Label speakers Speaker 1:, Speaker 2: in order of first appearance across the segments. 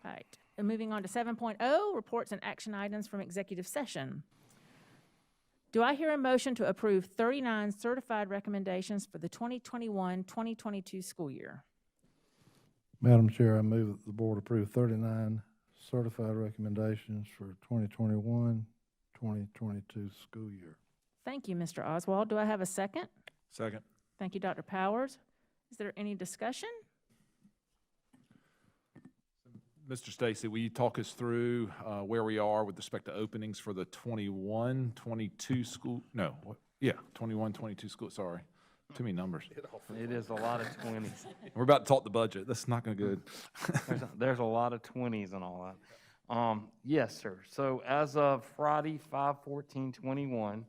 Speaker 1: Right. And moving on to 7.0, reports and action items from executive session. Do I hear a motion to approve 39 certified recommendations for the 2021-2022 school year?
Speaker 2: Madam Chair, I move that the board approve 39 certified recommendations for 2021-2022 school year.
Speaker 1: Thank you, Mr. Oswald. Do I have a second?
Speaker 3: Second.
Speaker 1: Thank you, Dr. Powers. Is there any discussion?
Speaker 3: Mr. Stacy, will you talk us through where we are with respect to openings for the 21-22 school? No, what? Yeah, 21-22 school. Sorry, too many numbers.
Speaker 4: It is a lot of 20s.
Speaker 3: We're about to talk the budget. That's not going to good.
Speaker 4: There's a lot of 20s and all that. Yes, sir. So as of Friday, 5/14/21,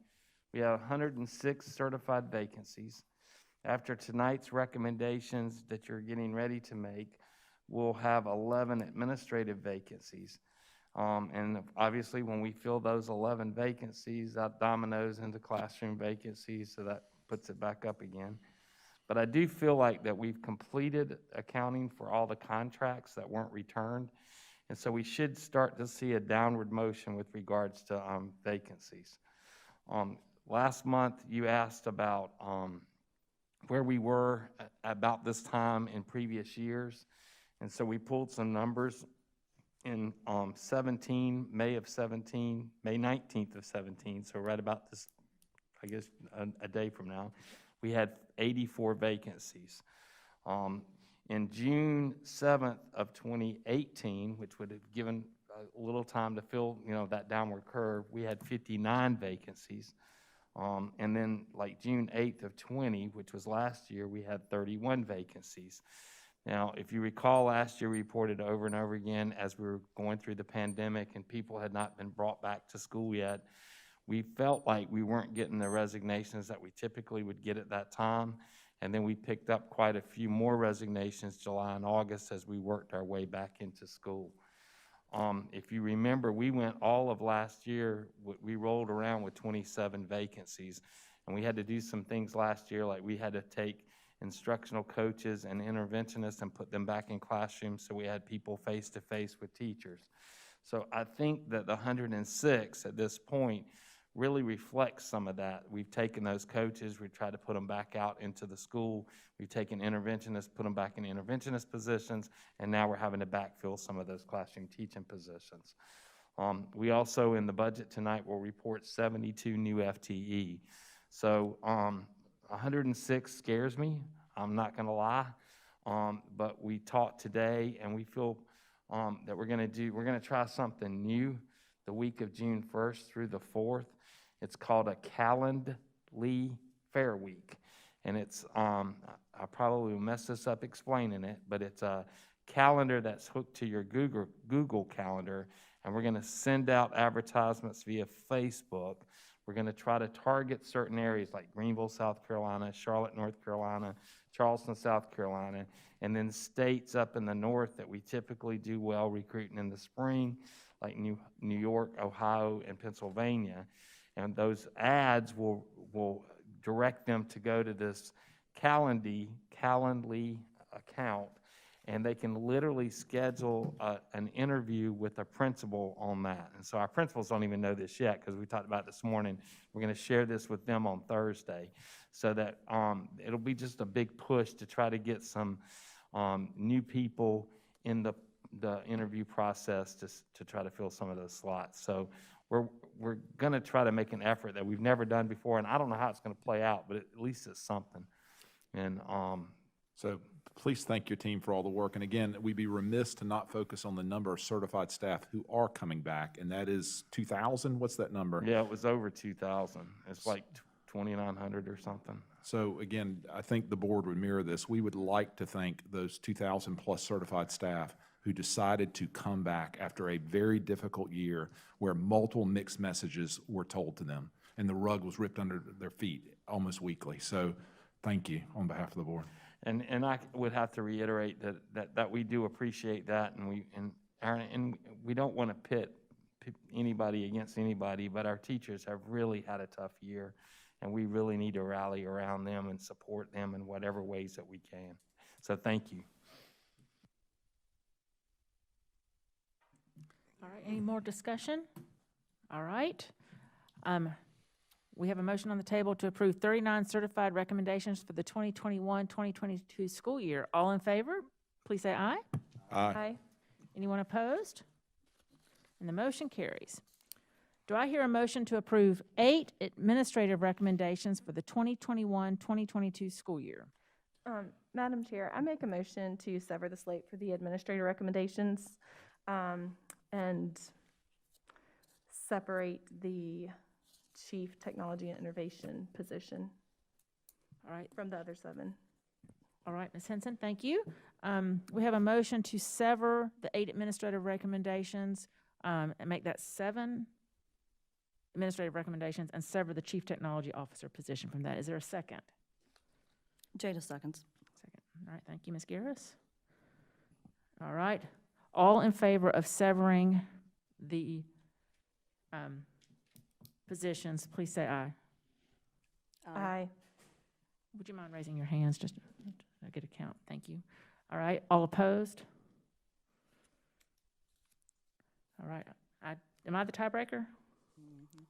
Speaker 4: we have 106 certified vacancies. After tonight's recommendations that you're getting ready to make, we'll have 11 administrative vacancies. And obviously, when we fill those 11 vacancies, that dominoes into classroom vacancies, so that puts it back up again. But I do feel like that we've completed accounting for all the contracts that weren't returned. And so we should start to see a downward motion with regards to vacancies. Last month, you asked about where we were about this time in previous years. And so we pulled some numbers in May of 17, May 19th of 17, so right about this, I guess, a day from now, we had 84 vacancies. In June 7th of 2018, which would have given a little time to fill, that downward curve, we had 59 vacancies. And then like June 8th of 20, which was last year, we had 31 vacancies. Now, if you recall, last year we reported over and over again as we were going through the pandemic and people had not been brought back to school yet, we felt like we weren't getting the resignations that we typically would get at that time. And then we picked up quite a few more resignations July and August as we worked our way back into school. If you remember, we went all of last year, we rolled around with 27 vacancies. And we had to do some things last year, like we had to take instructional coaches and interventionists and put them back in classrooms so we had people face-to-face with teachers. So I think that the 106 at this point really reflects some of that. We've taken those coaches, we've tried to put them back out into the school, we've taken interventionists, put them back in interventionist positions, and now we're having to backfill some of those classroom teaching positions. We also, in the budget tonight, will report 72 new FTE. So 106 scares me, I'm not gonna lie, but we talked today and we feel that we're gonna try something new the week of June 1st through the 4th. It's called a Calendly Fair Week. And it's, I probably will mess this up explaining it, but it's a calendar that's hooked to your Google Calendar, and we're gonna send out advertisements via Facebook. We're gonna try to target certain areas like Greenville, South Carolina, Charlotte, North Carolina, Charleston, South Carolina, and then states up in the north that we typically do well recruiting in the spring, like New York, Ohio, and Pennsylvania. And those ads will direct them to go to this Calendly account, and they can literally schedule an interview with a principal on that. And so our principals don't even know this yet because we talked about it this morning. We're going to share this with them on Thursday so that it'll be just a big push to try to get some new people in the interview process to try to fill some of those slots. So we're going to try to make an effort that we've never done before, and I don't know how it's going to play out, but at least it's something. And
Speaker 3: so please thank your team for all the work. And again, we'd be remiss to not focus on the number of certified staff who are coming back, and that is 2,000. What's that number?
Speaker 4: Yeah, it was over 2,000. It's like 2,900 or something.
Speaker 3: So again, I think the board would mirror this. We would like to thank those 2,000 plus certified staff who decided to come back after a very difficult year where multiple mixed messages were told to them and the rug was ripped under their feet almost weekly. So thank you on behalf of the board.
Speaker 4: And I would have to reiterate that we do appreciate that, and we don't want to pit anybody against anybody, but our teachers have really had a tough year, and we really need to rally around them and support them in whatever ways that we can. So thank you.
Speaker 1: All right, any more discussion? All right. We have a motion on the table to approve 39 certified recommendations for the 2021-2022 school year. All in favor, please say aye.
Speaker 3: Aye.
Speaker 1: Anyone opposed? And the motion carries. Do I hear a motion to approve 8 administrative recommendations for the 2021-2022 school year?
Speaker 5: Madam Chair, I make a motion to sever the slate for the administrative recommendations and separate the Chief Technology and Innovation position
Speaker 1: All right,
Speaker 5: from the other 7.
Speaker 1: all right, Ms. Henson, thank you. We have a motion to sever the 8 administrative recommendations and make that 7 administrative recommendations and sever the Chief Technology Officer position from that. Is there a second?
Speaker 6: Jada seconds.
Speaker 1: Second. All right, thank you, Ms. Garris. All right, all in favor of severing the positions, please say aye.
Speaker 5: Aye.
Speaker 1: Would you mind raising your hands, just to get a count? Thank you. All right, all opposed? All right, am I the tiebreaker?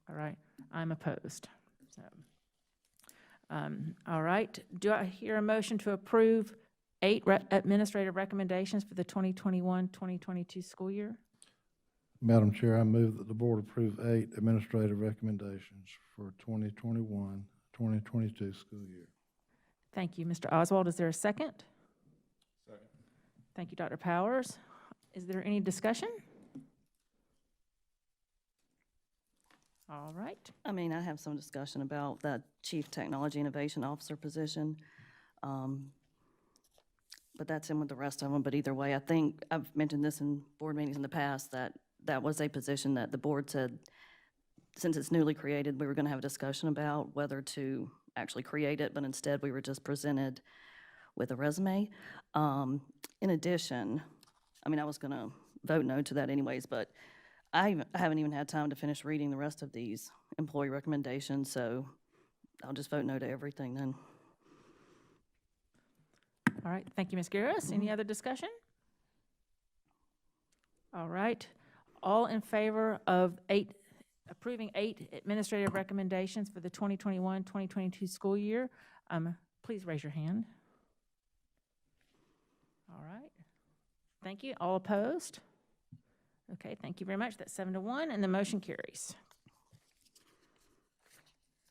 Speaker 1: All right, I'm opposed. So, all right, do I hear a motion to approve 8 administrative recommendations for the 2021-2022 school year?
Speaker 2: Madam Chair, I move that the board approve 8 administrative recommendations for 2021-2022 school year.
Speaker 1: Thank you, Mr. Oswald. Is there a second? Second. Thank you, Dr. Powers. Is there any discussion? All right.
Speaker 6: I mean, I have some discussion about that Chief Technology Innovation Officer position. But that's in with the rest of them. But either way, I think I've mentioned this in board meetings in the past, that that was a position that the board said, since it's newly created, we were going to have a discussion about whether to actually create it, but instead we were just presented with a resume. In addition, I mean, I was going to vote no to that anyways, but I haven't even had time to finish reading the rest of these employee recommendations, so I'll just vote no to everything then.
Speaker 1: All right, thank you, Ms. Garris. Any other discussion? All right, all in favor of approving 8 administrative recommendations for the 2021-2022 school year, please raise your hand. All right, thank you. All opposed? Okay, thank you very much. That's 7 to 1, and the motion carries.